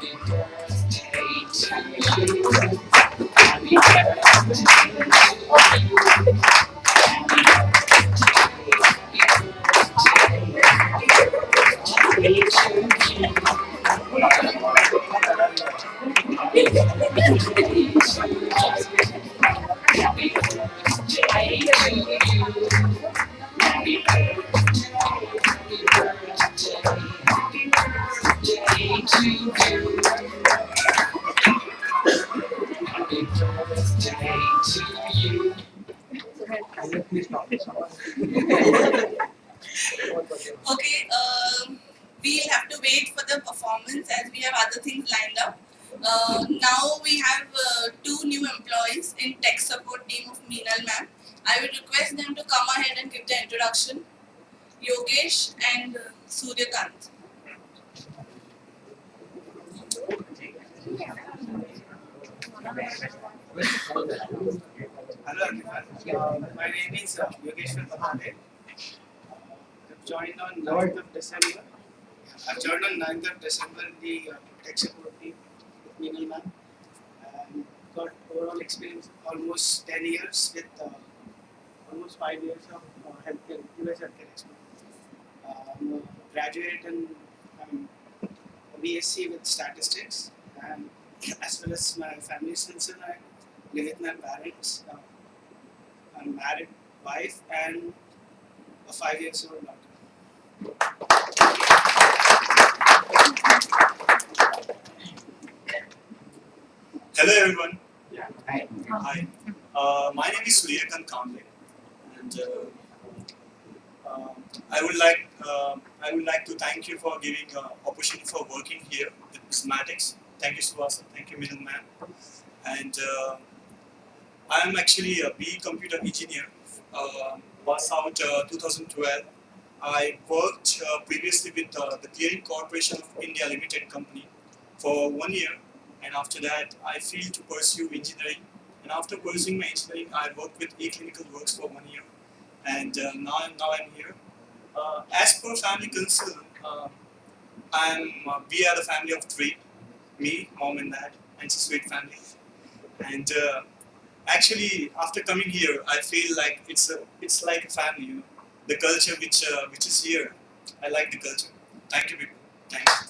Okay, we'll have to wait for the performance as we have other things lined up. Now we have two new employees in tech support team of Meenal ma'am. I would request them to come ahead and give the introduction. Yogesh and Suryakant. Hello everyone. My name is Yogeshwar Patale. I've joined on 9th of December. I've joined on 9th of December the tech support team with Meenal ma'am. And got overall experience almost 10 years with almost 5 years of healthcare, US healthcare experience. I'm a graduate and I'm a BSc with statistics, and as well as my family is concerned, I live with my parents. I'm married, wife, and a 5 years old daughter. Hello everyone. Hi. Hi. My name is Suryakant Kamble, and I would like to thank you for giving opportunity for working here with Prismatics. Thank you, Suvasan. Thank you, Milan ma'am. And I am actually a BE computer engineer. Was out 2012. I worked previously with the Clearing Corporation of India Limited company for 1 year, and after that I feel to pursue engineering. And after pursuing my engineering, I worked with eClinical Works for 1 year, and now I'm here. As per family concern, we are the family of three: me, mom, and dad, and it's a sweet family. And actually, after coming here, I feel like it's like a family. You know, the culture which is here, I like the culture. Thank you, people. Thanks.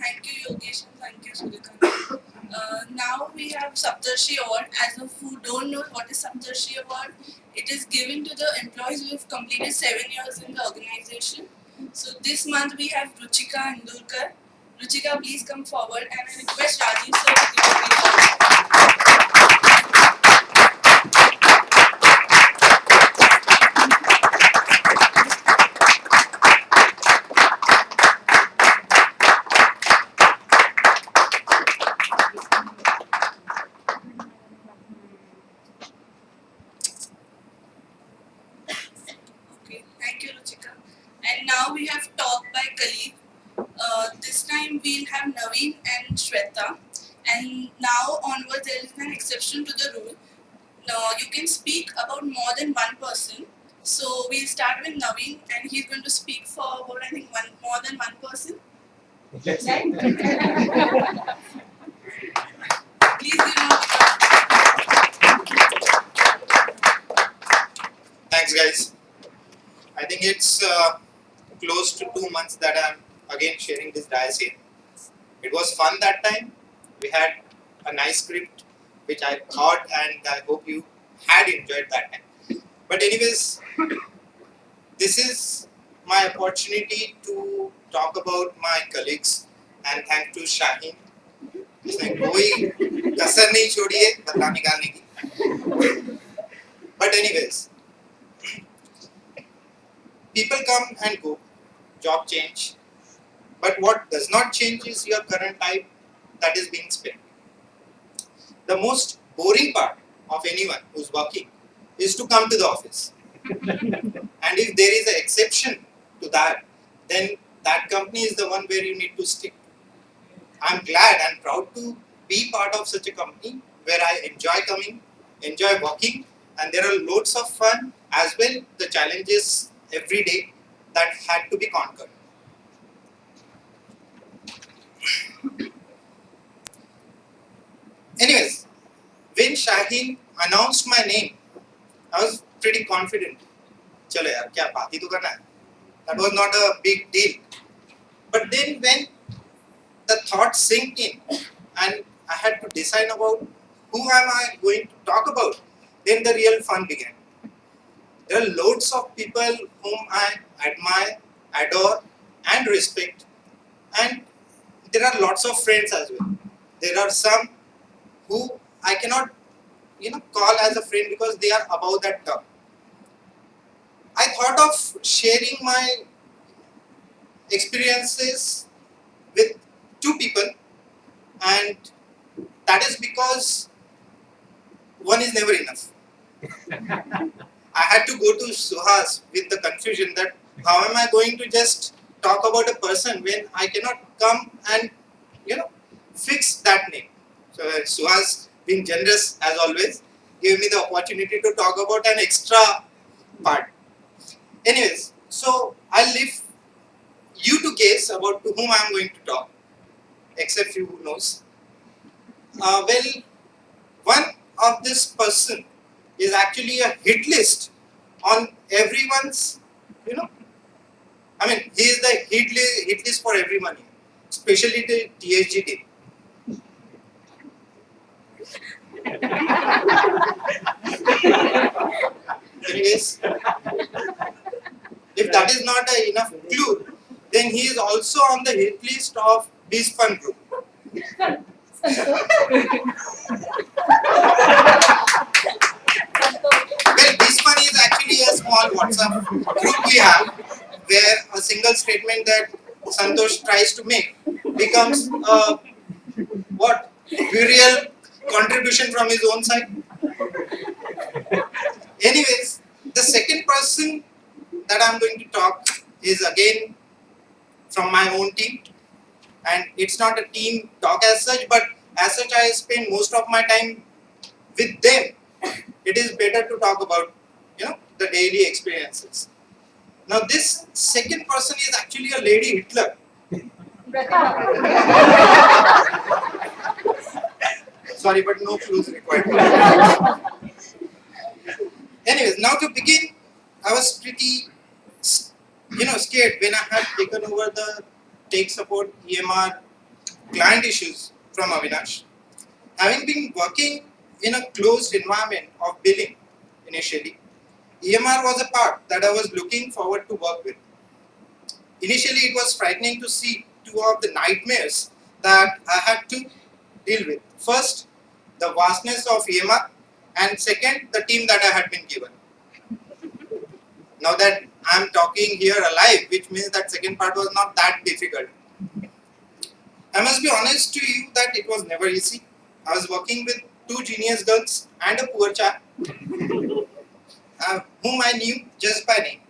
Thank you, Yogesh, and thank you, Suryakant. Now we have Saptarshi Award. As of who don't know what is Saptarshi Award, it is given to the employees who have completed 7 years in the organization. So this month we have Ruchika Indulkar. Ruchika, please come forward, and I request Rajiv sir to give a big applause. Okay, thank you, Ruchika. And now we have talk by colleague. This time we'll have Naveen and Shweta. And now onwards there is an exception to the rule. Now you can speak about more than one person. So we'll start with Naveen, and he's going to speak for about I think more than one person. Please give him Thanks, guys. I think it's close to 2 months that I'm again sharing this dais here. It was fun that time. We had a nice script, which I thought and I hope you had enjoyed that time. But anyways, this is my opportunity to talk about my colleagues, and thanks to Shaheen. इसने कोई कसर नहीं छोड़ी है बदला निकालने की. But anyways, people come and go, job change. But what does not change is your current type that is being spent. The most boring part of anyone who's working is to come to the office. And if there is an exception to that, then that company is the one where you need to stick. I'm glad and proud to be part of such a company where I enjoy coming, enjoy working, and there are loads of fun as well the challenges every day that had to be conquered. Anyways, when Shaheen announced my name, I was pretty confident. Chalo yaar, kya baat hi to karna hai. That was not a big deal. But then when the thought sank in and I had to decide about who am I going to talk about, then the real fun began. There are loads of people whom I admire, adore, and respect, and there are lots of friends as well. There are some who I cannot, call as a friend because they are above that term. I thought of sharing my experiences with two people, and that is because one is never enough. I had to go to Suhas with the confusion that how am I going to just talk about a person when I cannot come and fix that name. So Suhas, being generous as always, gave me the opportunity to talk about an extra part. Anyways, so I'll leave you to guess about to whom I am going to talk, except you who knows. Well, one of this person is actually a hit list on everyone's, he is the hit list for everyone, especially the TSG team. Anyways, if that is not enough clue, then he is also on the hit list of BizFun group. Well, BizFun is actually a small WhatsApp group we have where a single statement that Santosh tries to make becomes a real contribution from his own side. Anyways, the second person that I'm going to talk is again from my own team, and it's not a team talk as such, but as such I spend most of my time with them. It is better to talk about the daily experiences. Now this second person is actually a lady Hitler. Sorry, but no clues required. Anyways, now to begin, I was pretty scared when I had taken over the tech support EMR client issues from Avinash. Having been working in a closed environment of billing initially, EMR was a part that I was looking forward to work with. Initially, it was frightening to see two of the nightmares that I had to deal with. First, the vastness of EMR, and second, the team that I had been given. Now that I am talking here alive, which means that second part was not that difficult. I must be honest to you that it was never easy. I was working with two genius girls and a poor chap whom I knew just by name.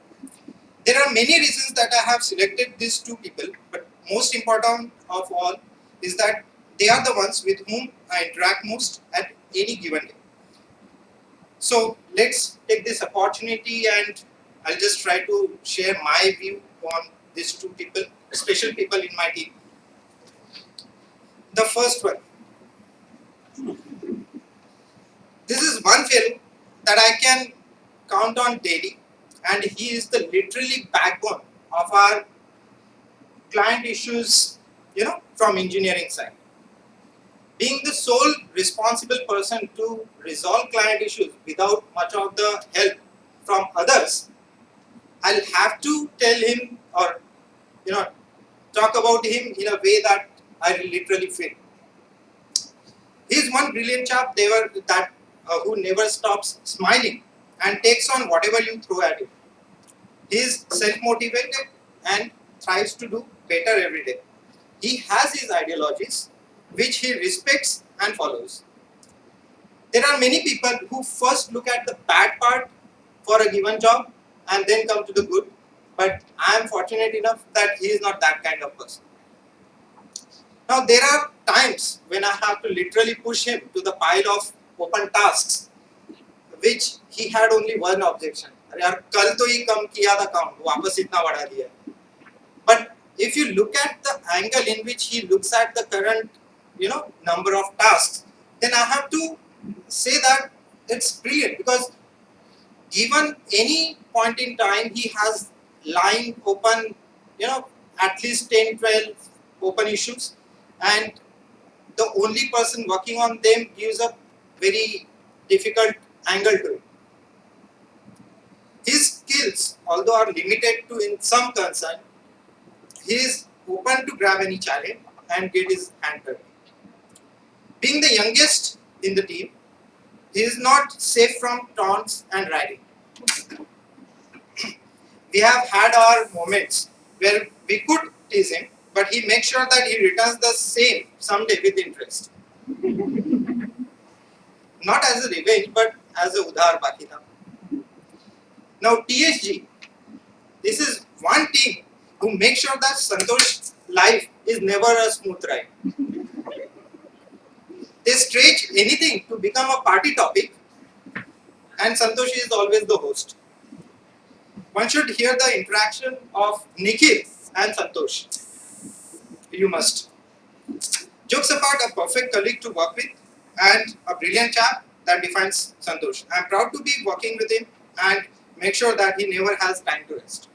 There are many reasons that I have selected these two people, but most important of all is that they are the ones with whom I interact most at any given day. So let's take this opportunity and I'll just try to share my view on these two people, special people in my team. The first one. This is one fellow that I can count on daily, and he is the literally backbone of our client issues, from engineering side. Being the sole responsible person to resolve client issues without much of the help from others, I'll have to tell him or talk about him in a way that I literally feel. He's one brilliant chap who never stops smiling and takes on whatever you throw at him. He is self-motivated and tries to do better every day. He has his ideologies, which he respects and follows. There are many people who first look at the bad part for a given job and then come to the good, but I am fortunate enough that he is not that kind of person. Now there are times when I have to literally push him to the pile of open tasks, which he had only one objection. अरे यार कल तो ही कम किया था count, वापस इतना बढ़ा दिया. But if you look at the angle in which he looks at the current, number of tasks, then I have to say that it's brilliant, because given any point in time, he has lying open, at least 10, 12 open issues, and the only person working on them gives a very difficult angle to it. His skills, although are limited to in some concern, he is open to grab any challenge and get his hand dirty. Being the youngest in the team, he is not safe from taunts and riding. We have had our moments where we could tease him, but he makes sure that he returns the same someday with interest. Not as a revenge, but as a udhar baki tha. Now TSG, this is one team who makes sure that Santosh's life is never a smooth ride. They stretch anything to become a party topic, and Santosh is always the host. One should hear the interaction of Nikhil and Santosh. You must. Jokes apart, a perfect colleague to work with and a brilliant chap that defines Santosh. I'm proud to be working with him and make sure that he never has time to rest.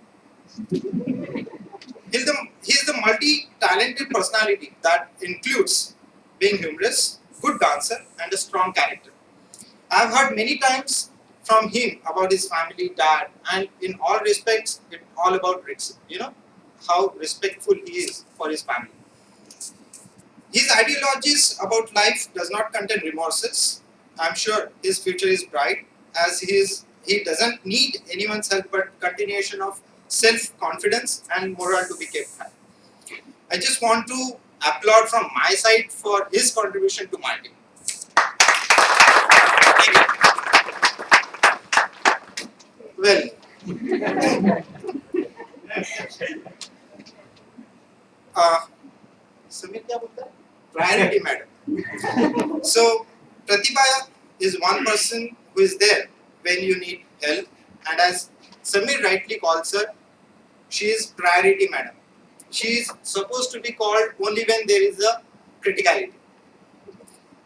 He's the multi-talented personality that includes being humorous, good dancer, and a strong character. I've heard many times from him about his family, dad, and in all respects, it's all about how respectful he is for his family. His ideologies about life does not contain remorses. I'm sure his future is bright, as he doesn't need anyone's help but continuation of self-confidence and moral to be kept high. I just want to applaud from my side for his contribution to my team. Well, Samir क्या बोलता है? Priority madam. So Pratibha is one person who is there when you need help, and as Samir rightly calls her, she is priority madam. She is supposed to be called only when there is a criticality.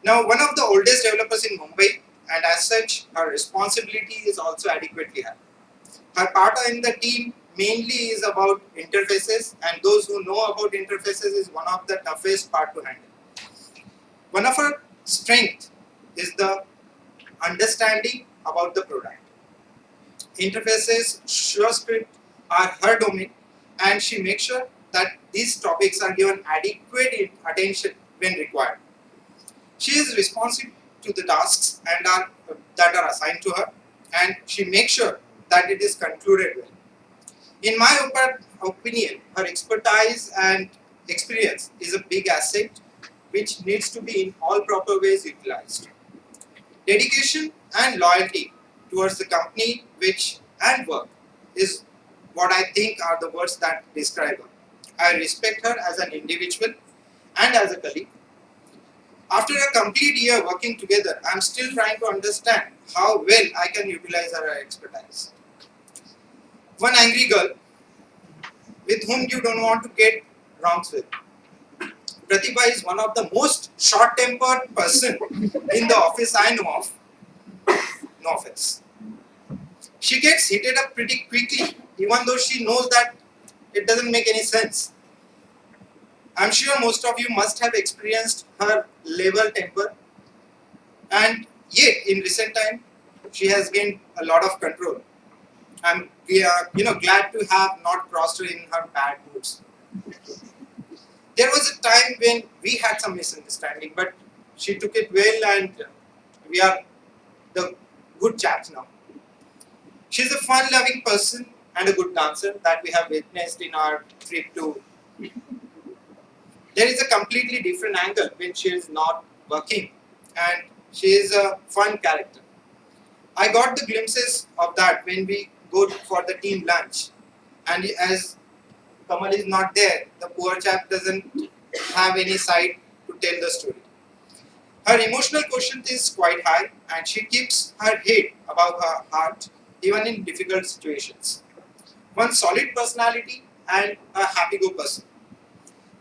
Now, one of the oldest developers in Mumbai, and as such, her responsibility is also adequately high. Her part in the team mainly is about interfaces, and those who know about interfaces is one of the toughest part to handle. One of her strengths is the understanding about the product. Interfaces, SureScript are her domain, and she makes sure that these topics are given adequate attention when required. She is responsive to the tasks that are assigned to her, and she makes sure that it is concluded well. In my opinion, her expertise and experience is a big asset which needs to be in all proper ways utilized. Dedication and loyalty towards the company and work is what I think are the words that describe her. I respect her as an individual and as a colleague. After a complete year working together, I am still trying to understand how well I can utilize her expertise. One angry girl with whom you don't want to get wrongs with. Pratibha is one of the most short-tempered person in the office I know of. No offense. She gets heated up pretty quickly, even though she knows that it doesn't make any sense. I'm sure most of you must have experienced her level temper, and yet in recent time she has gained a lot of control. I'm glad to have not crossed her in her bad moods. There was a time when we had some misunderstanding, but she took it well, and we are the good chaps now. She's a fun-loving person and a good dancer that we have witnessed in our trip to. There is a completely different angle when she is not working, and she is a fun character. I got the glimpses of that when we go for the team lunch, and as Kamal is not there, the poor chap doesn't have any side to tell the story. Her emotional quotient is quite high, and she keeps her head above her heart even in difficult situations. One solid personality and a happy-go person.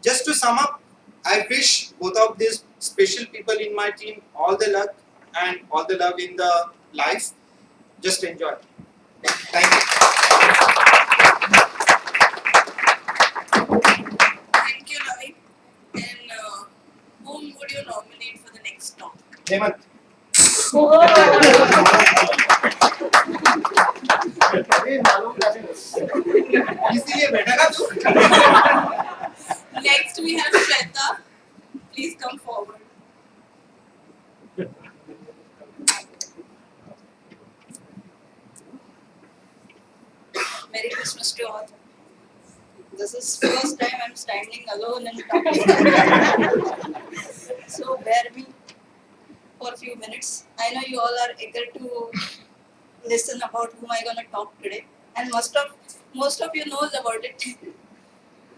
Just to sum up, I wish both of these special people in my team all the luck and all the love in the life. Just enjoy. Thank you. Thank you, Ravi. And whom would you nominate for the next talk? Hemant. इसीलिए बैठा ना तू. Next, we have Shweta. Please come forward. Merry Christmas to all. This is first time I'm standing alone and talking. So bear me for a few minutes. I know you all are eager to listen about whom I'm gonna talk today, and most of you knows about it.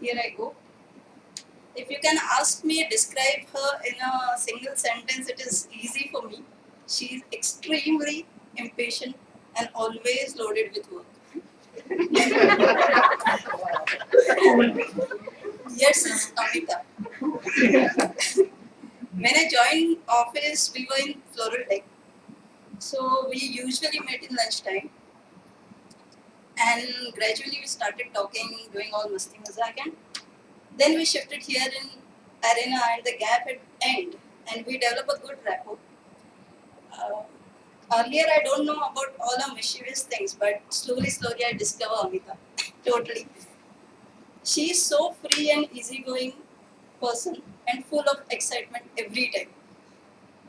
Here I go. If you can ask me describe her in a single sentence, it is easy for me. She is extremely impatient and always loaded with work. Yes, it's Amita. When I joined office, we were in Floral Tech. So we usually met in lunchtime. And gradually we started talking, doing all masti mazak, and then we shifted here in Arena and the gap had end and we developed a good rapport. Earlier I don't know about all the mischievous things, but slowly I discover Amita. Totally. She is so free and easygoing person and full of excitement every time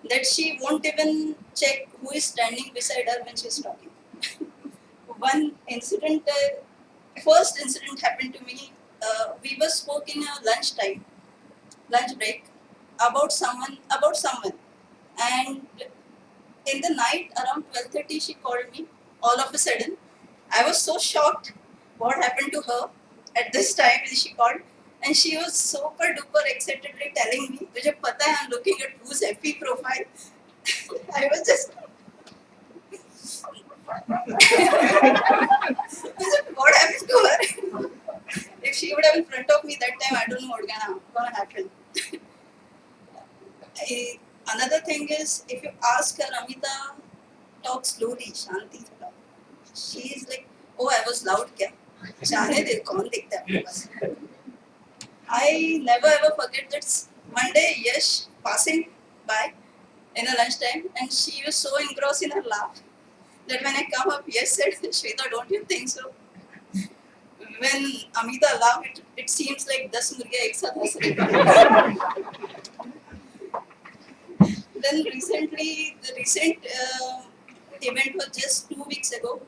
that she won't even check who is standing beside her when she's talking. One incident, first incident happened to me. We were spoke in a lunch break about someone, and in the night around 12:30 she called me. All of a sudden, I was so shocked. What happened to her? At this time, she called, and she was super duper excitedly telling me, "मुझे पता है, I'm looking at whose FB profile." I was just what happened to her? If she would have in front of me that time, I don't know what gonna happen. Another thing is, if you ask her, Amita, talk slowly, Shanti thoda. She is like, oh, I was loud kya? जाने दे, कौन देखता है अपने पास? I never ever forget that Monday, Yash passing by in a lunchtime, and she was so engrossed in her laugh that when I come up, Yash said, Shweta, don't you think so? When Amita laughed, it seems like 10 मुर्गियाँ एक साथ हंस रही. Then recently, the recent event was just 2 weeks ago.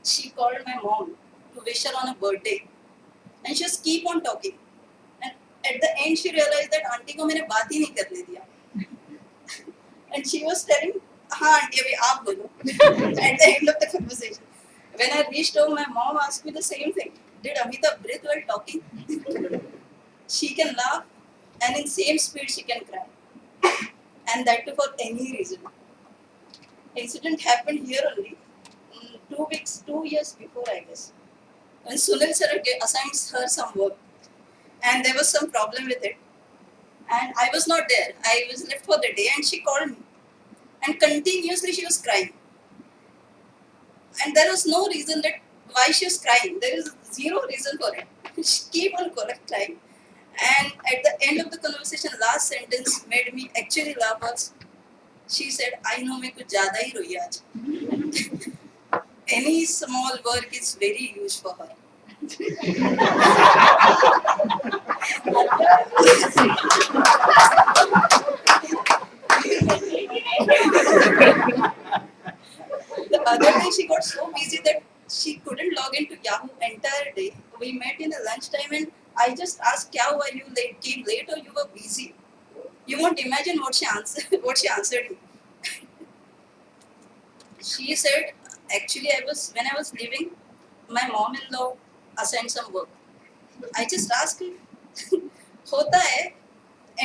She called my mom to wish her on a birthday, and she just keep on talking. And at the end, she realized that auntie को मैंने बात ही नहीं करने दिया. And she was telling, हाँ auntie अभी आप बोलो. At the end of the conversation, when I reached home, my mom asked me the same thing. Did Amita breathe while talking? She can laugh, and in same speed she can cry. And that too for any reason. Incident happened here only, 2 years before, I guess. When Sunil sir assigned her some work, and there was some problem with it, and I was not there. I was left for the day, and she called me, and continuously she was crying, and there was no reason that why she was crying. There is zero reason for it. She keep on crying. And at the end of the conversation, last sentence made me actually laugh. Was she said, "I know मैं कुछ ज़्यादा ही रोई आज." Any small work is very huge for her. The other day she got so busy that she couldn't log into Yahoo entire day. We met in the lunchtime and I just asked, "Kya hua? You late? Came late or you were busy?" You won't imagine what she answered. What she answered me. She said, "Actually, when I was leaving, my mom-in-law assigned some work. I just asked her, होता है,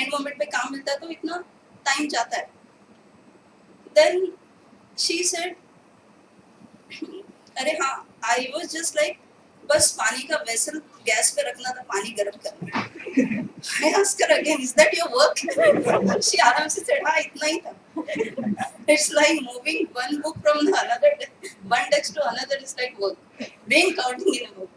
end moment पे काम मिलता है तो इतना time जाता है." Then she said, अरे हाँ, I was just like बस पानी का वेसल गैस पे रखना था, पानी गर्म करना. I asked her again, is that your work? She आराम से said, हाँ इतना ही था. It's like moving one book from the another, one desk to another is like work. Being counting in a book.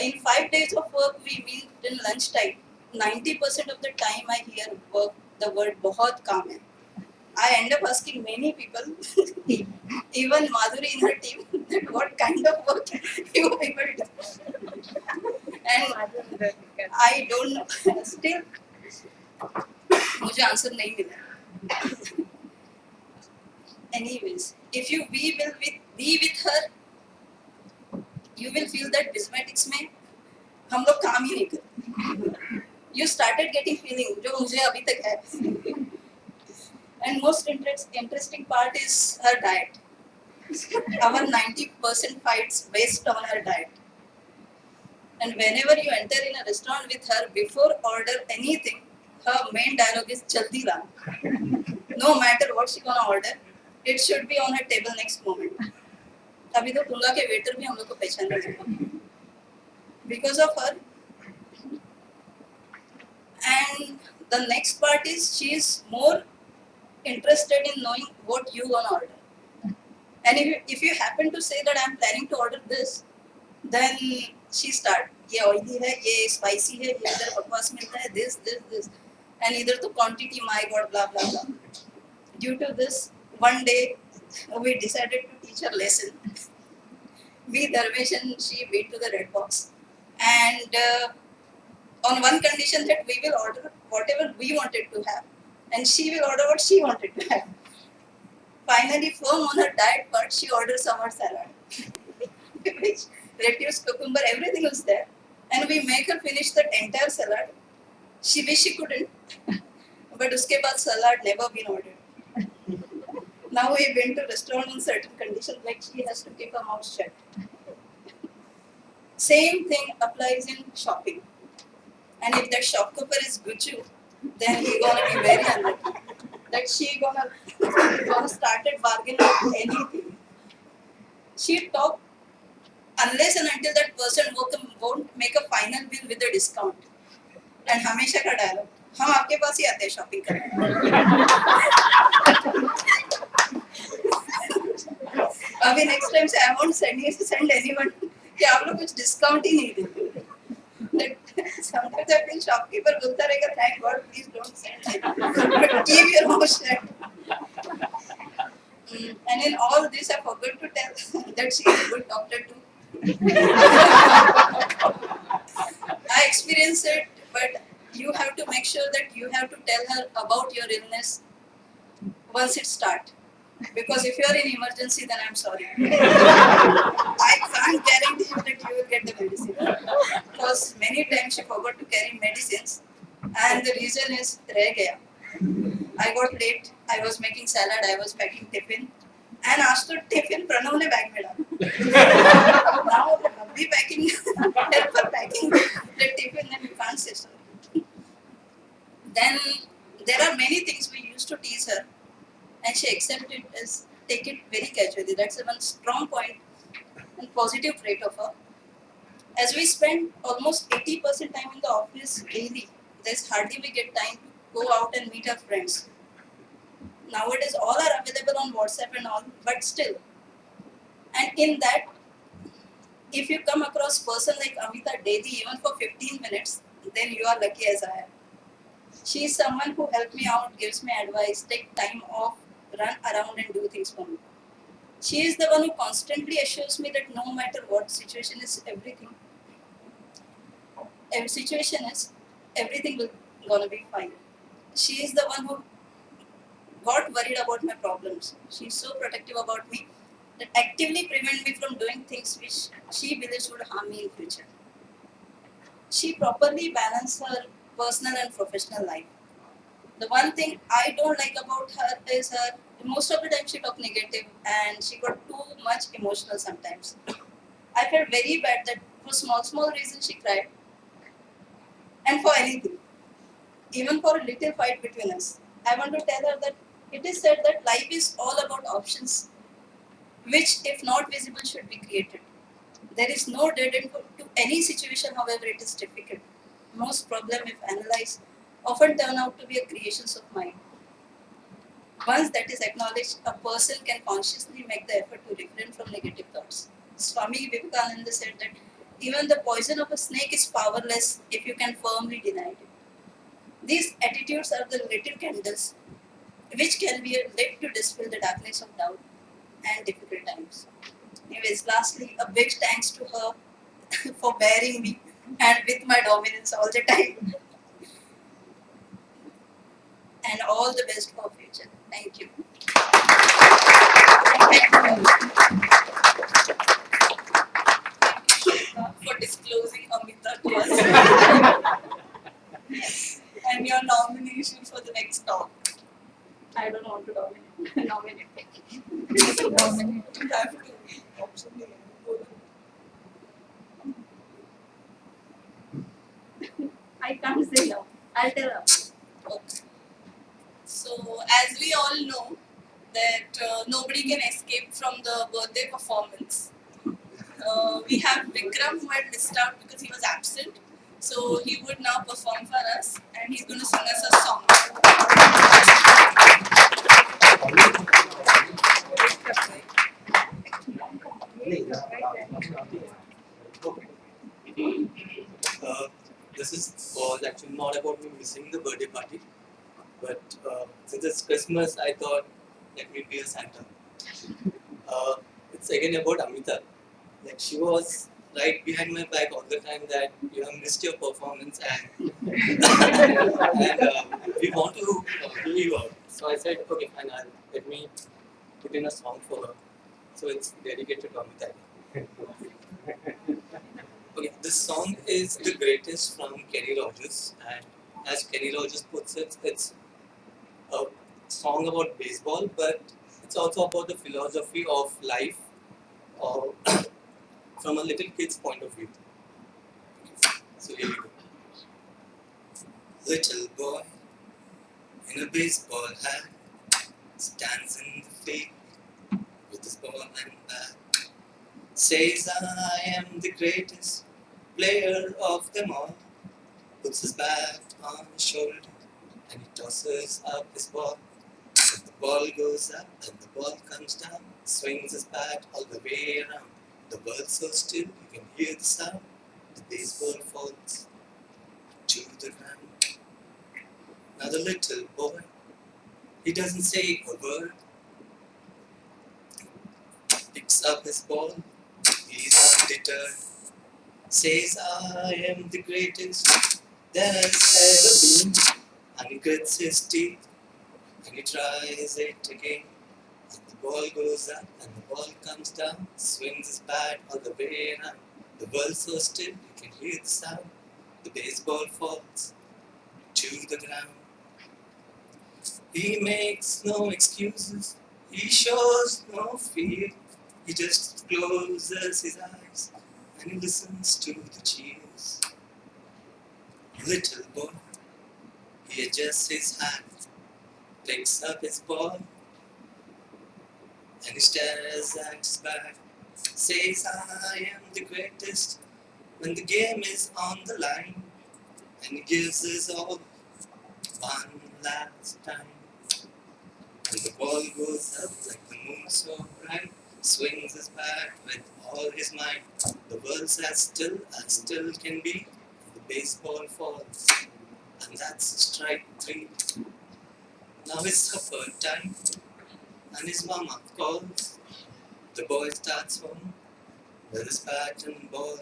In 5 days of work, we meet in lunchtime. 90% of the time I hear work, the word बहुत काम है. I end up asking many people, even Madhuri in her team, that what kind of work you people do. And I don't know. Still, मुझे answer नहीं मिला. Anyways, if you be with her, you will feel that Bismatics में हम लोग काम ही नहीं करते. You started getting feeling जो मुझे अभी तक है. And most interesting part is her diet. Our 90% fights based on her diet. And whenever you enter in a restaurant with her, before order anything, her main dialogue is "Jaldi la." No matter what she gonna order, it should be on her table next moment. अभी तो तुंगा के waiter भी हम लोग को पहचान नहीं. Because of her. And the next part is she is more interested in knowing what you gonna order. And if you happen to say that I'm planning to order this, then she start. ये oily है, ये spicy है, ये इधर बकवास मिलता है, this, and इधर तो quantity, my God, blah blah blah. Due to this, one day we decided to teach her lesson. We Dharmesh and she went to the red box, and on one condition that we will order whatever we wanted to have, and she will order what she wanted to have. Finally, firm on her diet part, she orders summer salad, which lettuce, cucumber, everything was there, and we make her finish that entire salad. She wish she couldn't, but uske baad salad never been ordered. Now we went to restaurant on certain conditions, like she has to keep her mouth shut. Same thing applies in shopping. And if that shopkeeper is Gucci, then he gonna be very unlucky. That she gonna started bargaining with anything. She talk unless and until that person won't make a final bill with a discount. And हमेशा का dialogue, हम आपके पास ही आते हैं shopping करने. अभी next time से I won't send anyone कि आप लोग कुछ discount ही नहीं देते. Sometimes I feel shopkeeper बोलता रहेगा, thank God, please don't send it. But keep your mouth shut. And in all this, I forgot to tell that she is a good doctor too. I experienced it, but you have to make sure that you have to tell her about your illness once it starts. Because if you are in emergency, then I'm sorry. I can't guarantee you that you will get the medicine. Because many times she forgot to carry medicines, and the reason is रह गया. I got late. I was making salad. I was packing tiffin, and आज तो tiffin Pranav ने bag में डाला. Now अभी packing help her packing the tiffin, then you can't say so. Then there are many things we used to tease her, and she accepted it as take it very casually. That's one strong point and positive trait of her. As we spend almost 80% time in the office daily, there's hardly we get time to go out and meet our friends. Nowadays, all are available on WhatsApp and all, but still. And in that, if you come across person like Amita daily, even for 15 minutes, then you are lucky as I am. She is someone who helps me out, gives me advice, take time off, run around and do things for me. She is the one who constantly assures me that no matter what situation is, everything will gonna be fine. She is the one who got worried about my problems. She is so protective about me that actively prevent me from doing things which she believes would harm me in future. She properly balances her personal and professional life. The one thing I don't like about her is her most of the time she talk negative and she got too much emotional sometimes. I felt very bad that for small reasons she cried. And for anything. Even for a little fight between us. I want to tell her that it is said that life is all about options. which, if not visible, should be created. There is no dead end to any situation, however it is difficult. Most problems, if analyzed, often turn out to be a creations of mind. Once that is acknowledged, a person can consciously make the effort to refrain from negative thoughts. Swami Vivekananda said that even the poison of a snake is powerless if you can firmly deny it. These attitudes are the little candles which can be lit to dispel the darkness of doubt and difficult times. Anyways, lastly, a big thanks to her for bearing me and with my dominance all the time. And all the best for future. Thank you. For disclosing Amita to us. And your nomination for the next talk. I don't want to nominate. You have to. I can't say no. I'll tell her. Okay. So, as we all know, that nobody can escape from the birthday performance. We have Vikram who had missed out because he was absent. So he would now perform for us and he's going to sing us a song. Was actually not about me missing the birthday party, but since it's Christmas, I thought let me be a Santa. It's again about Amita. Like she was right behind my back all the time that you have missed your performance and we want to hear you out. So I said, okay, fine, let me put in a song for her. So it's dedicated to Amita. Okay, this song is the greatest from Kenny Rogers, and as Kenny Rogers puts it, it's a song about baseball, but it's also about the philosophy of life from a little kid's point of view. So here we go. Little boy in a baseball hat stands in the field with his ball and bat. Says I am the greatest player of them all. Puts his bat on his shoulder and he tosses up his ball. And the ball goes up and the ball comes down. Swings his bat all the way around. The world's so still you can hear the sound. The baseball falls to the ground. Now the little boy, he doesn't say a word. Picks up his ball, he's undeterred. Says I am the greatest there's ever been. And he grits his teeth and he tries it again. And the ball goes up and the ball comes down. Swings his bat all the way around. The world's so still you can hear the sound. The baseball falls to the ground. He makes no excuses. He shows no fear. He just closes his eyes and he listens to the cheers. Little boy, he adjusts his hat, picks up his ball, and he stares at his bat. Says I am the greatest when the game is on the line, and he gives his all one last time. And the ball goes up like the moon so bright, swings his bat with all his might. The world's as still can be. The baseball falls, and that's strike 3. Now it's supper time, and his mama calls. The boy starts home with his bat and ball.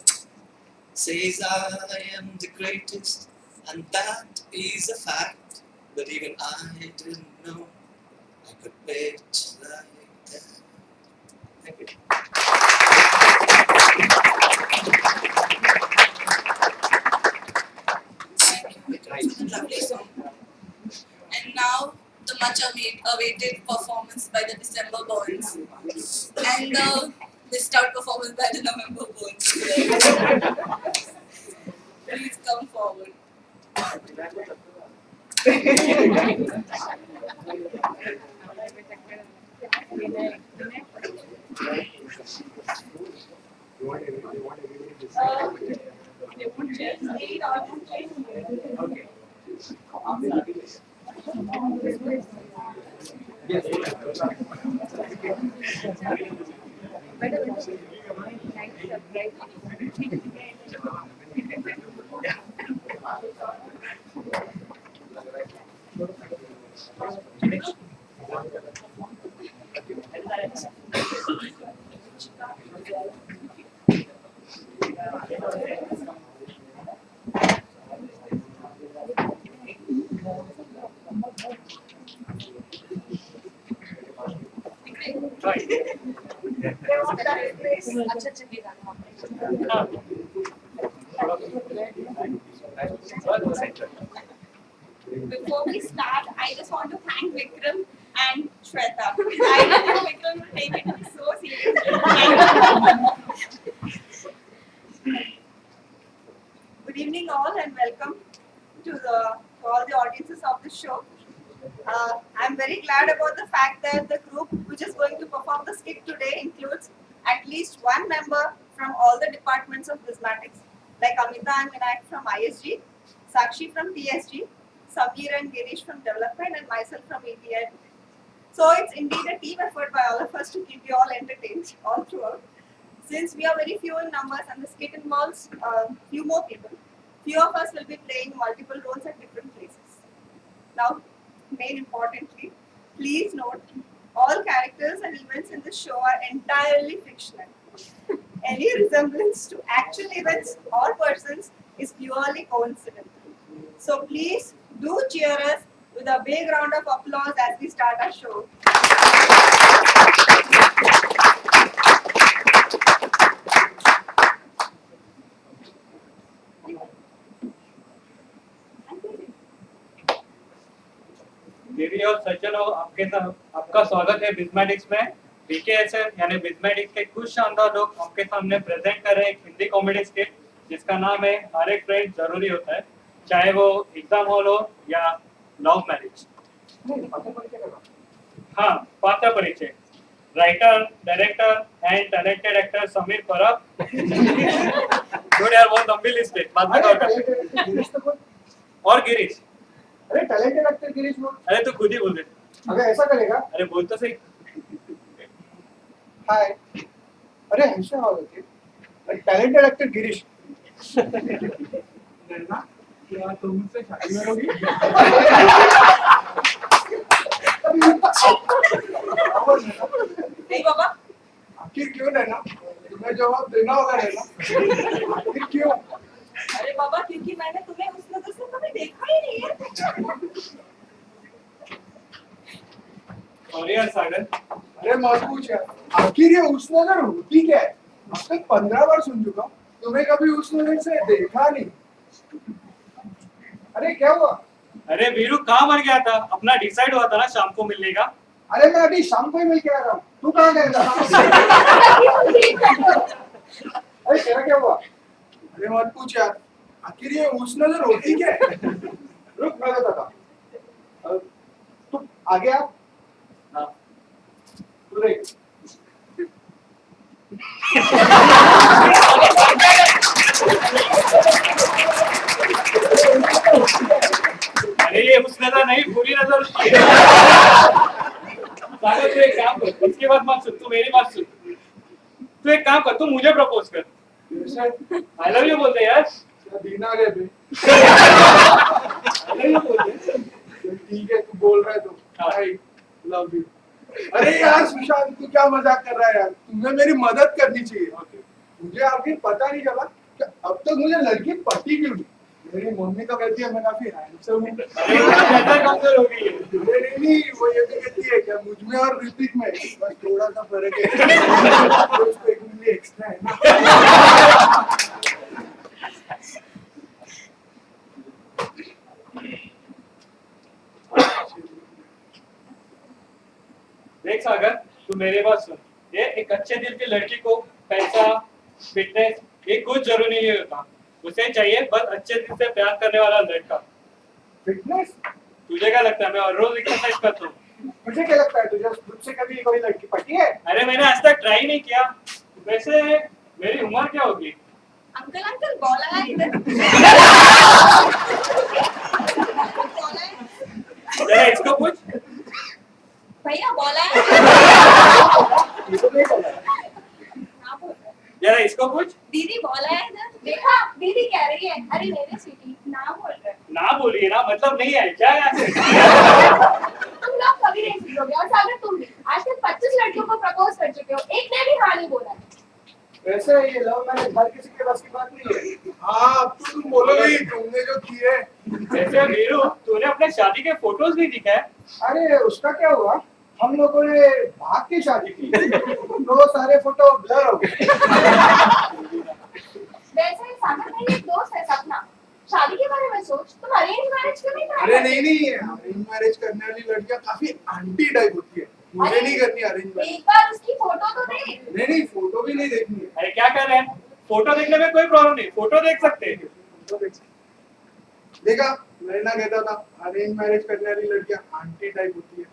Says I am the greatest, and that is a fact. But even I didn't know I could pitch like that. Thank you. Lovely song. And now the much awaited performance by the December Burns and the missed out performance by the November Burns. Please come forward. They won't change it or won't change it. Okay. Before we start, I just want to thank Vikram and Shweta. I know Vikram will take it so seriously. Good evening, all, and welcome to all the audiences of the show. I'm very glad about the fact that the group which is going to perform the skit today includes at least one member from all the departments of Prismatics, like Amita and Vinayak from ISG, Sakshi from TSG, Samir and Girish from Development, and myself from EPI. So it's indeed a team effort by all of us to keep you all entertained all throughout. Since we are very few in numbers and the skit involves few more people, few of us will be playing multiple roles at different places. Now, main importantly, please note all characters and events in the show are entirely fictional. Any resemblance to actual events or persons is purely coincidental. So please do cheer us with a big round of applause as we start our show. देवी और सज्जनों, आपका स्वागत है बिस्मैटिक्स में। BKSF यानी बिस्मैटिक्स के कुछ शानदार लोग आपके सामने प्रेजेंट कर रहे हैं एक हिंदी कॉमेडी स्किट जिसका नाम है हर एक फ्रेंड जरूरी होता है, चाहे वो एग्जाम हॉल हो या लव मैरिज। हाँ, पात्र परिचय। Writer, director and talented actor Sameer परब। गुड यार, बहुत लंबी लिस्ट है, बाद में कवर करते। और गिरीश। अरे टैलेंटेड एक्टर गिरीश बोल। अरे तू खुद ही बोल दे। अबे ऐसा करेगा? अरे बोल तो सही। हाय। अरे ऐसे हो गए। Talented actor Girish. नैना, क्या तुम मुझसे शादी करोगी? नहीं बाबा, आखिर क्यों नैना? तुम्हें जवाब देना होगा नैना। आखिर क्यों? अरे बाबा, क्योंकि मैंने तुम्हें उस नजर से कभी देखा ही नहीं है। सॉरी यार सागर। अरे मत पूछ यार, आखिर ये उस नजर होती क्या है? अब तक 15 बार सुन चुका हूँ, तुम्हें कभी उस नजर से देखा नहीं। अरे क्या हुआ? अरे वीरू कहाँ मर गया था? अपना डिसाइड हुआ था ना शाम को मिलने का। अरे मैं अभी शाम को ही मिल के आ रहा हूँ, तू कहाँ गया था? अरे तेरा क्या हुआ? अरे मत पूछ यार, आखिर ये उस नजर होती क्या है? रुक मैं बताता हूँ। तू आ गया? हाँ। तू देख। अरे ये उस नजर नहीं, पूरी नजर उसकी है। सागर तू एक काम कर, इसके बाद मत सुन, तू मेरी बात सुन। तू एक काम कर, तू मुझे प्रपोज कर। आई लव यू बोल दे यार। दिन आ गए बे। आई लव यू बोल दे। ठीक है, तू बोल रहा है तो हाँ। I love you. अरे यार सुशांत, तू क्या मजाक कर रहा है यार? तुम्हें मेरी मदद करनी चाहिए। मुझे आखिर पता नहीं चला कि अब तक मुझे लड़की पटी क्यों नहीं। मेरी मम्मी तो कहती है मैं काफी हैंडसम हूँ। अरे वो नजर कमजोर हो गई है। नहीं, वो ये भी कहती है कि मुझ में और ऋतिक में बस थोड़ा सा फर्क है। उसको एक मिली एक्स्ट्रा है ना। देख सागर, तू मेरी बात सुन। ये एक अच्छे दिल की लड़की को पैसा, फिटनेस ये कुछ जरूरी नहीं होता। उसे चाहिए बस अच्छे दिल से प्यार करने वाला लड़का। फिटनेस? तुझे क्या लगता है मैं हर रोज एक्सरसाइज करता हूँ? मुझे क्या लगता है तुझे खुद से कभी कोई लड़की पटी है? अरे मैंने आज तक ट्राई नहीं किया। वैसे मेरी उम्र क्या होगी? अंकल अंकल बोला है इधर बोला है जरा इसको पूछ। भैया बोला है हाँ, बोल रहा है। जरा इसको पूछ। दीदी बोला है इधर देखा दीदी कह रही है अरे मेरे स्वीटी ना बोल रहे ना बोलिए ना, मतलब नहीं है क्या यहाँ से? तुम लोग कभी नहीं सीखोगे और सागर तुम भी आज तक 25 लड़कियों को प्रपोज कर चुके हो, एक ने भी हाँ नहीं बोला। वैसे ये लव मैरिज हर किसी के बस की बात नहीं है। हाँ अब तो तुम बोलोगे ही, तुमने जो की है। वैसे वीरू, तूने अपने शादी के फोटोज नहीं दिखाए? अरे उसका क्या हुआ, हम लोगों ने भाग की शादी की तो सारे फोटो ब्लर हो गए। वैसे सागर मेरी एक दोस्त है सपना, शादी के बारे में सोच, तुम अरेंज मैरिज क्यों नहीं ट्राई अरे करते? नहीं अरेंज मैरिज करने वाली लड़कियां काफी आंटी टाइप होती है, मुझे अरे, नहीं करनी अरेंज मैरिज। एक बार उसकी फोटो तो देख। नहीं फोटो भी नहीं देखनी है। अरे क्या कर रहे हैं? फोटो देखने में कोई प्रॉब्लम नहीं, फोटो देख सकते हैं। फोटो देख देखा, मैं ना कहता था अरेंज मैरिज करने वाली लड़कियां आंटी टाइप होती है।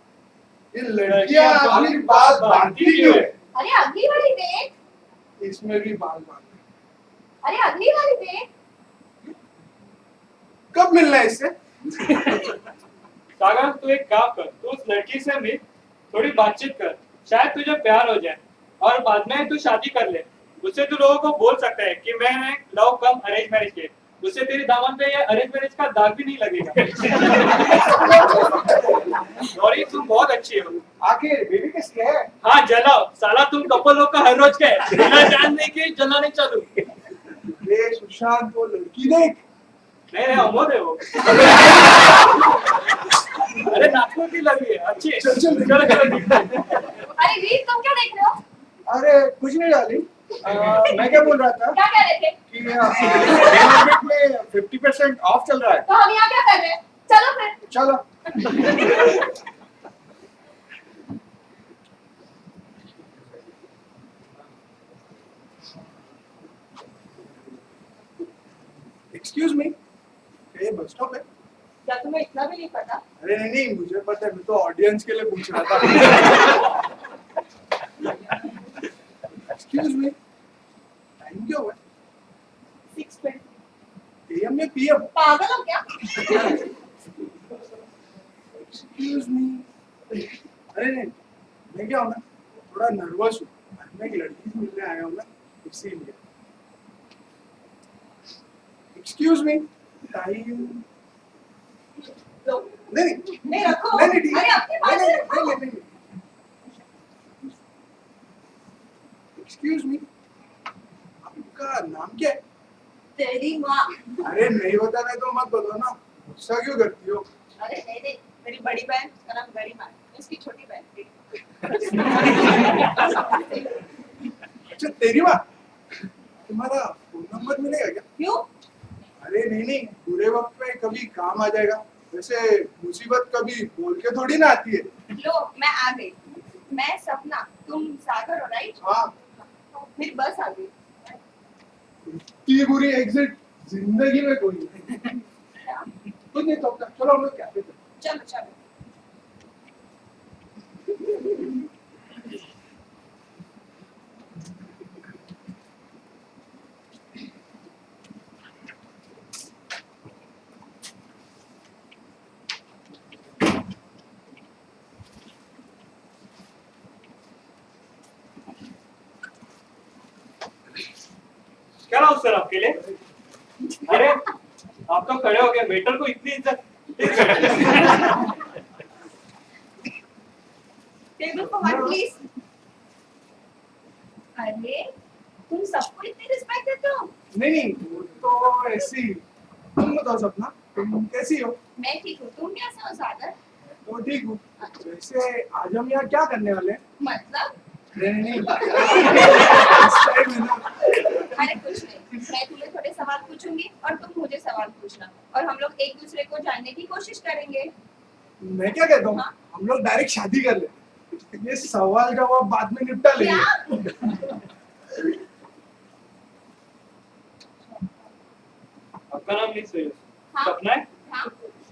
ये लड़कियां अपनी बात बांधती क्यों है? अरे अगली वाली देख, इसमें भी बाल बांधते। अरे अगली वाली देख। कब मिलना है इससे? सागर तू एक काम कर, तू उस लड़की से मिल, थोड़ी बातचीत कर, शायद तुझे प्यार हो जाए और बाद में तू शादी कर ले। उससे तू लोगों को बोल सकता है कि मैंने लव कम अरेंज मैरिज किए, उससे तेरी दामन पे ये अरेंज मैरिज का दाग भी नहीं लगेगा। और ये तुम बहुत अच्छी हो। आखिर बेबी किसकी है? हाँ जलाओ, साला तुम कपल लोग का हर रोज का है, बिना जानने के जलाने चालू। ये सुशांत वो लड़की देख। नहीं नहीं अमोद है वो। अरे नाखून की लगी है, अच्छी है। चल, चल। चलो चलो देखते हैं। अरे वीर तुम क्या देख रहे हो? अरे कुछ नहीं डाली, मैं क्या बोल रहा था क्या कह रहे थे? कि मार्केट में 50% ऑफ चल रहा है। तो हम यहाँ क्या कर रहे हैं? चलो फिर। चलो। एक्सक्यूज मी, ये बस स्टॉप है? क्या तुम्हें इतना भी नहीं पता अरे नहीं मुझे पता है, मैं तो ऑडियंस के लिए पूछ रहा था। एक्सक्यूज मी, टाइम क्या हुआ? 6:20 एएम में पीएम? पागल हो क्या? Excuse me. अरे नहीं, मैं क्या हूँ ना, थोड़ा नर्वस हूँ, मैं एक लड़की से मिलने आया हूँ ना, इसीलिए। Excuse me, time? लो नहीं नहीं रखो नहीं ठीक है। अरे अपनी बात से रखो नहीं। एक्सक्यूज मी, आपका नाम क्या है? तेरी माँ अरे नहीं बताना है तो मत बताओ ना, गुस्सा क्यों करती हो? अरे नहीं नहीं मेरी बड़ी बहन उसका नाम गरिमा है इसकी छोटी बहन अच्छा तेरी माँ, तुम्हारा फोन नंबर मिलेगा क्या? क्यों अरे नहीं बुरे वक्त में कभी काम आ जाएगा, वैसे मुसीबत कभी बोल के थोड़ी ना आती है। लो मैं आ गई मैं सपना तुम सागर हो राइट हाँ, मेरी बस आ गई इतनी बुरी एग्जिट जिंदगी में कोई नहीं। कुछ नहीं तो चलो हम लोग कैफे पे। चलो चलो क्या लाऊं सर आपके लिए? अरे आप तो खड़े हो गए, वेटर को इतनी इज्जत। टेबल फॉर वन प्लीज अरे तुम सबको इतनी रिस्पेक्ट देते हो? नहीं वो तो ऐसी। तुम बताओ सपना, तुम कैसी हो? मैं ठीक हूँ, तुम कैसे हो सागर? तो ठीक हूँ। वैसे आज हम यहाँ क्या करने वाले हैं? मतलब? नहीं अरे कुछ नहीं, मैं तुम्हें थोड़े सवाल पूछूंगी और तुम मुझे सवाल पूछना और हम लोग एक दूसरे को जानने की कोशिश करेंगे। मैं क्या कहता हूँ, हाँ? हम लोग डायरेक्ट शादी कर लेते, ये सवाल जवाब बाद में निपटा लेंगे। आपका नाम नहीं सही है। हाँ? सपना है? हाँ?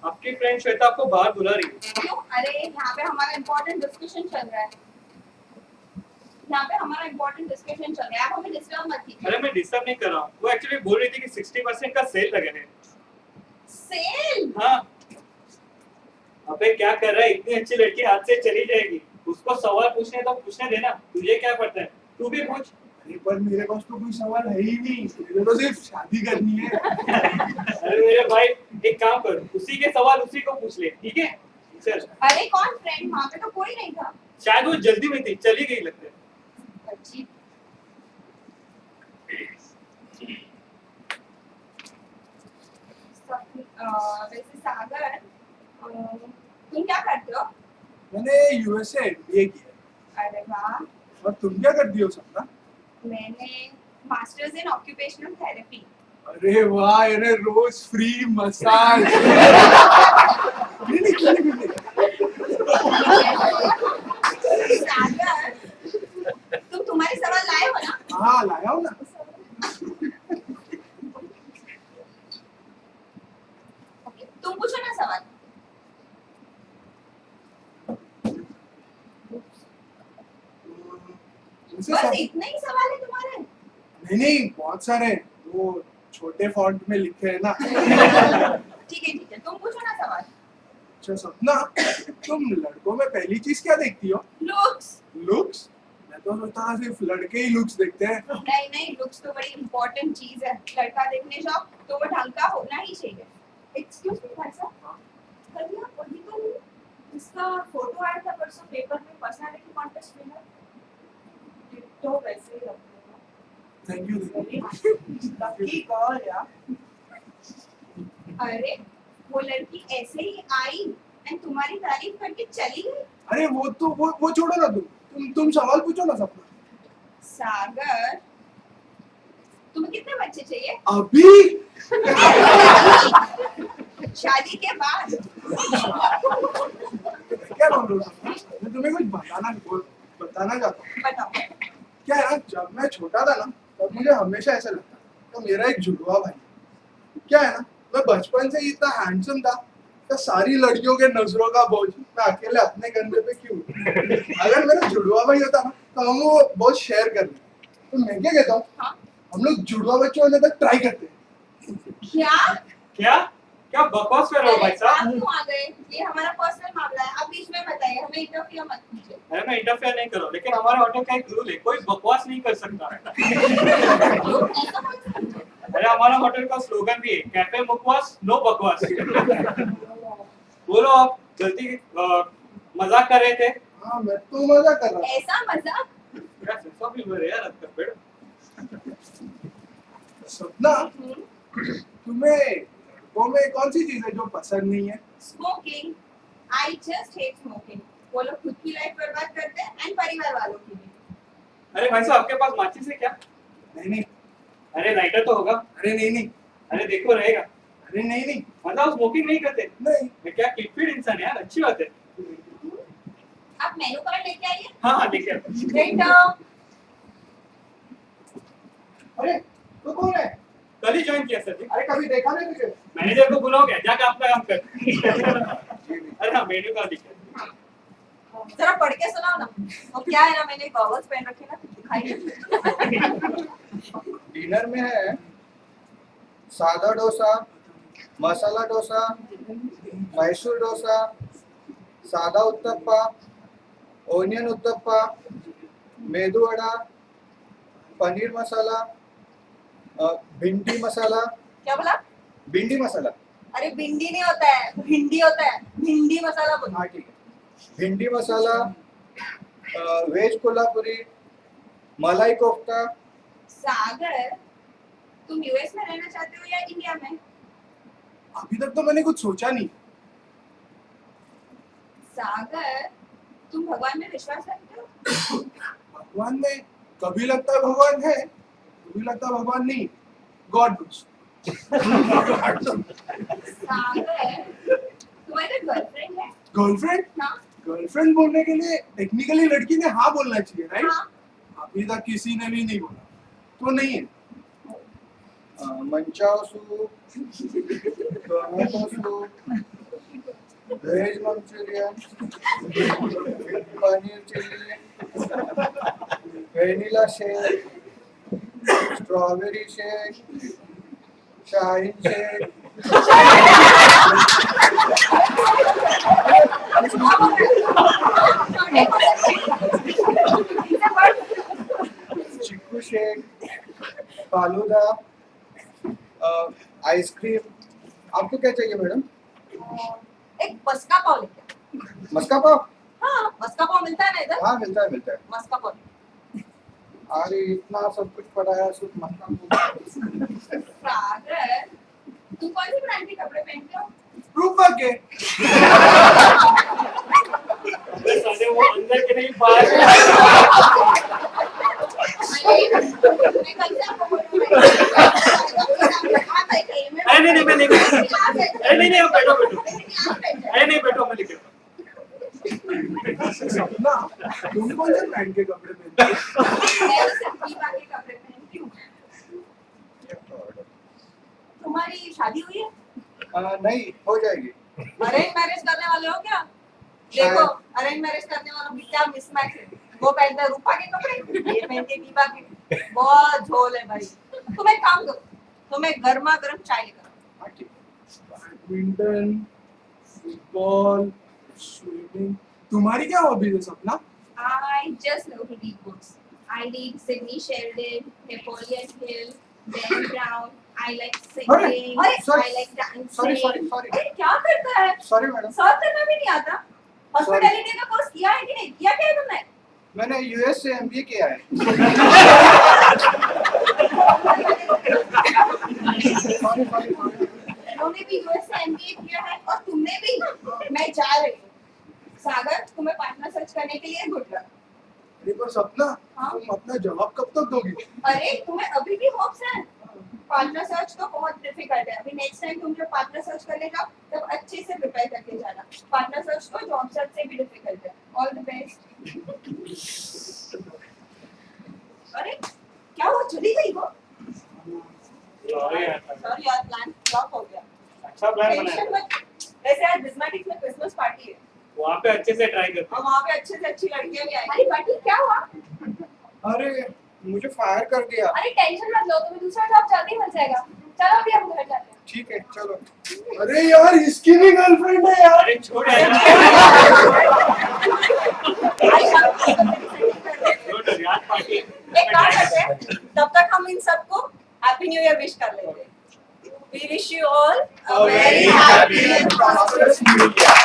आपकी फ्रेंड श्वेता आपको बाहर बुला रही है। क्यों? अरे यहाँ पे हमारा इम्पोर्टेंट डिस्कशन चल रहा है। यहाँ पे हमारा इम्पोर्टेंट डिस्कशन चल रहा है, आप हमें डिस्टर्ब मत कीजिए। अरे मैं डिस्टर्ब नहीं कर रहा हूँ, वो एक्चुअली बोल रही थी कि 60% का सेल लगे हैं। सेल? हाँ। अबे क्या कर रहा है, इतनी अच्छी लड़की हाथ से चली जाएगी, उसको सवाल पूछने तो पूछने देना, तुझे क्या पड़ता है, तू भी पूछ। अरे पर मेरे पास तो कोई सवाल है ही नहीं, मुझे तो सिर्फ शादी करनी है। अरे मेरे भाई एक काम कर, उसी के सवाल उसी को पूछ ले, ठीक है? चल। अरे कौन फ्रेंड, वहाँ पे तो कोई नहीं था। शायद वो जल्दी में थी, चली गई लगता है। अजीब। वैसे सागर, तुम क्या करते हो? मैंने यूएस से एमबीए किया। अरे वाह। और तुम क्या करती हो सपना? मैंने मास्टर्स इन ऑक्यूपेशनल थेरेपी। अरे वाह, इन्हें रोज फ्री मसाज। नहीं नहीं क्यों नहीं सागर, तुम तुम्हारे सवाल लाए हो ना? हाँ लाया हूँ ना। ओके, तुम पूछो ना सवाल। उनसे बस सब इतने ही सवाल है तुम्हारे? नहीं नहीं बहुत सारे हैं, वो छोटे फॉन्ट में लिखे हैं ना। ठीक है, तुम पूछो ना सवाल। अच्छा सपना, तुम लड़कों में पहली चीज क्या देखती हो? लुक्स। लुक्स? मैं तो सोचता था सिर्फ लड़के ही लुक्स देखते हैं। नहीं, लुक्स तो बड़ी इंपॉर्टेंट चीज है। लड़का देखने जाओ तो वो ढंग का होना ही चाहिए। एक्सक्यूज मी भाई साहब, कल आप वही तो नहीं जिसका फोटो आया था परसों पेपर में, पर्सनालिटी कॉन्टेस्ट विनर? तो वैसे ही लगते हो। Thank you. लकी गर्ल यार। अरे वो लड़की ऐसे ही आई एंड तुम्हारी तारीफ करके चली गई। अरे वो छोड़ो ना, तुम सवाल पूछो ना सपना। सागर, तुम्हें कितने बच्चे चाहिए? अभी? शादी के बाद? क्या बोल रहे हो सपना? मैं तुम्हें कुछ बताना चाहता हूँ। बताओ। क्या है ना, जब मैं छोटा था ना तब मुझे हमेशा ऐसा लगता था तो मेरा एक जुड़वा भाई है। क्या है ना, मैं बचपन से ही इतना हैंडसम था तो सारी लड़कियों के नजरों का बोझ मैं अकेले अपने कंधे पे क्यों? अगर मेरा जुड़वा भाई होता ना तो हम वो बोझ शेयर कर लेते। तो मैं क्या कहता हूँ, हाँ? हम लोग जुड़वा बच्चे होने तक ट्राई करते हैं। क्या? क्या बकवास कर रहे हो भाई आप साहब? क्यों आ गए? ये हमारा पर्सनल मामला है, आप बीच में बताइए, हमें इंटरफियर मत कीजिए। अरे मैं इंटरफेयर नहीं कर रहा हूँ, लेकिन हमारे होटल का एक रूल है, कोई बकवास नहीं कर सकता। ऐसा मत समझो। अरे हमारा होटल का स्लोगन भी है, कैफे मुकवास नो बकवास। बोलो आप गलती मजाक कर रहे थे? हाँ मैं तो मजा कर रहा था। ऐसा मजाक? क्या सेंस ऑफ ह्यूमर है यार आपका, बेटा। सपना, तुम्हें लड़कों में कौन सी चीज है जो पसंद नहीं है? Smoking. I just hate smoking. वो लोग खुद की लाइफ बर्बाद करते हैं एंड परिवार वालों की भी। अरे भाई साहब आपके पास माचिस है क्या? नहीं। अरे लाइटर तो होगा। अरे नहीं। अरे देखो रहेगा। अरे नहीं। मतलब स्मोकिंग नहीं करते? नहीं। मैं क्या किटफिट इंसान है यार, अच्छी बात है। आप मेनू कार्ड लेके आइए। हाँ लेके आओ। बेटा। अरे तो कौन है? कल ही ज्वाइन किया सर जी। अरे कभी देखा नहीं तुझे? मैनेजर को बुलाओ क्या, जाके अपना काम कर। अरे हाँ मेन्यू कार्ड लिखा है। जरा पढ़ के सुनाओ ना। वो क्या है ना, मैंने गॉगल्स पहन रखे ना, दिखाई। डिनर में है सादा डोसा, मसाला डोसा, मैसूर डोसा, सादा उत्तप्पा, ओनियन उत्तप्पा, मेदू वड़ा, पनीर मसाला, भिंडी मसाला। क्या बोला? भिंडी मसाला। अरे भिंडी नहीं होता है, भिंडी होता है। भिंडी मसाला बोलो। हाँ ठीक है। भिंडी मसाला, वेज कोल्हापुरी, मलाई कोफ्ता। सागर, तुम यूएस में रहना चाहते हो या इंडिया में? अभी तक तो मैंने कुछ सोचा नहीं। सागर, तुम भगवान में विश्वास रखते हो? भगवान में कभी लगता है भगवान है, कभी लगता है भगवान नहीं। God knows. सागर, तुम्हारी गर्लफ्रेंड है? गर्लफ्रेंड? हाँ। गर्लफ्रेंड बोलने के लिए टेक्निकली लड़की ने हाँ बोलना चाहिए, राइट? हाँ। अभी तक किसी ने भी नहीं बोला, तो नहीं है। Manchow soup, tomato soup, veg manchurian, paneer chilli, vanilla shake, strawberry shake, शाहीन shake, chikoo shake, falooda, ice cream. आपको क्या चाहिए मैडम? एक मस्का पाव लेके मस्का पाव? हाँ मस्का पाव मिलता है ना इधर? हाँ मिलता है मिलता है। मस्का पाव अरे इतना सब कुछ पढ़ाया सिर्फ मस्का पाव। सागर तू कौन सी ब्रांड के कपड़े पहनते हो? रूपा के। अबे साले वो अंदर के नहीं बाहर के। मैं कल से आपको बोल रही अरे नहीं मैं नहीं अरे नहीं आप बैठो अरे नहीं बैठो मैं लिख सपना तुम कौन से ब्रांड के कपड़े पहनते हो? मैं तो सिर्फ दीपा के कपड़े पहनती हूँ। तुम्हारी शादी हुई है? नहीं हो जाएगी। अरेंज मैरिज करने वाले हो क्या? देखो अरेंज मैरिज करने वालों की क्या मिसमैच है। वो पहनता है रूपा के कपड़े, ये पहनते दीपा के। बहुत झोल है भाई। तुम एक काम करो, तुम्हें गर्मा गर्म चाय लेकर आओ। Badminton, football, swimming. तुम्हारी क्या हॉबीज है सपना? I just love to read books. I read Sidney Sheldon, Napoleon Hill, Dan Brown. I like singing. अरे, sorry. I like dancing. Sorry अरे क्या करता है? Sorry madam. सर्व करना भी नहीं आता? हॉस्पिटैलिटी का कोर्स किया है कि नहीं? किया क्या है तुमने? मैंने यूएस से एमबीए किया है। Sorry sorry sorry. उन्होंने भी यूएस से एमबीए किया है और तुमने भी। मैं जा रही हूँ। सागर तुम्हें पार्टनर सर्च करने के लिए गुड लक। अरे पर सपना हाँ? तुम अपना जवाब कब तक दोगी? अरे तुम्हें अभी भी होप्स हैं। पार्टनर सर्च तो बहुत डिफिकल्ट है। अभी नेक्स्ट टाइम तुम जब पार्टनर सर्च करने जाओ तब अच्छे से प्रिपेयर करके जाना। पार्टनर सर्च तो जॉब सर्च से भी डिफिकल्ट है। All the best. अरे क्या हुआ? चली गई वो? सॉरी यार सॉरी यार प्लान फ्लॉप हो गया। अच्छा प्लान टेंशन बनाया मत। वैसे आज बिस्मेटिक्स में क्रिसमस पार्टी है वहाँ पे अच्छे से ट्राई करते और वहाँ पे अच्छे से अच्छी लड़कियां भी अरे आएंगी। बाटी क्या हुआ? अरे मुझे फायर कर दिया। अरे टेंशन मत लो, तुम्हें दूसरा जॉब जल्दी मिल जाएगा। चलो अभी हम घर जाते हैं। ठीक है चलो। अरे यार इसकी भी गर्लफ्रेंड है यार। अरे छोड़ यार पार्टी एक काम करते हैं, तब तक हम इन सबको हैप्पी न्यू ईयर विश कर लेंगे। We wish you all a very happy and prosperous new year.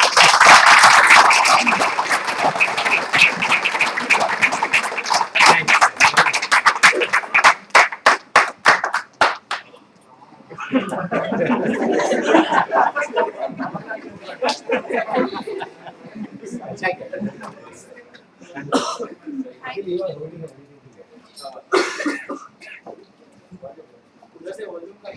उधर से वॉल्यूम का